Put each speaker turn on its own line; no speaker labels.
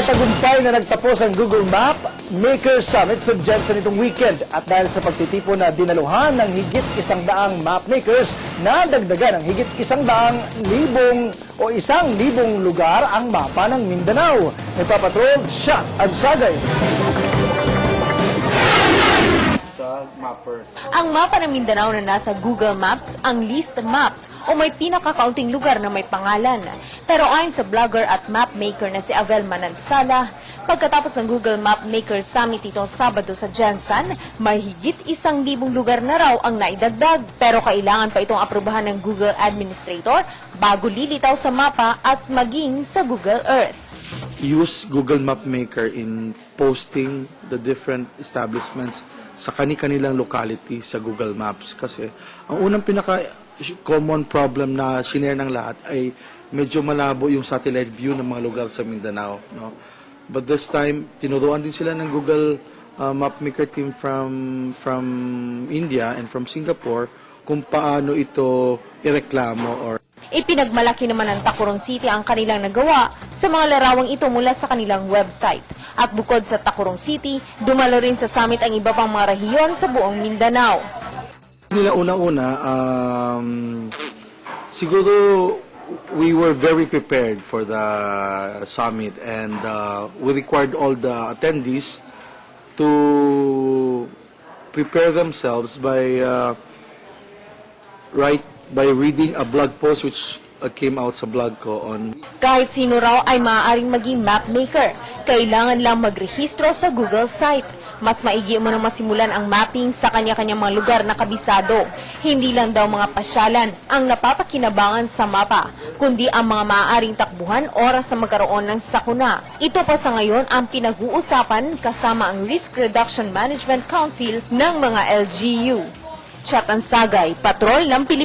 Matagumpay na nagtapos ang Google Map Maker Summit sa Jensen itong weekend. At dahil sa pagtitipon na dinaluhan ng higit 100 map makers, nadagdagan ng higit 100,000 o 1,000 lugar ang mapa ng Mindanao. Nagpapatrol siya, Agsagay.
Ang mapa ng Mindanao na nasa Google Maps ang least mapped o may pinakakaunting lugar na may pangalan. Pero ayon sa vlogger at map maker na si Avel Manansala, pagkatapos ng Google Map Maker Summit itong Sabado sa Jensen, may higit 1,000 lugar na raw ang naidagdag. Pero kailangan pa itong aprubahan ng Google Administrator bago lilitaw sa mapa at maging sa Google Earth.
Use Google Map Maker in posting the different establishments sa kani-kanilang locality sa Google Maps. Kasi ang unang pinaka-common problem na shinare ng lahat ay medyo malabo yung satellite view ng mga lugar sa Mindanao. No? But this time, tinuruan din sila ng Google Map Maker team from India and from Singapore kung paano ito ireklamo or
Ipinagmalaki naman ng Tacurong City ang kanilang nagawa sa mga larawang ito mula sa kanilang website. At bukod sa Tacurong City, dumalo rin sa summit ang iba pang mga rehiyon sa buong Mindanao.
Una-una, siguro we were very prepared for the summit and we required all the attendees to prepare themselves by reading a blog post which came out sa blog ko on.
Kahit sino raw ay maaaring maging map maker, kailangan lang magrehistro sa Google site. Mas maigi mo nang masimulan ang mapping sa kanya-kanyang mga lugar na kabisado. Hindi lang daw mga pasyalan ang napapakinabangan sa mapa, kundi ang mga maaaring takbuhan oras na magkaroon ng sakuna. Ito pa sa ngayon ang pinag-uusapan kasama ang Risk Reduction Management Council ng mga LGU. Chat Ansagay, Patrol ng Pilipinas.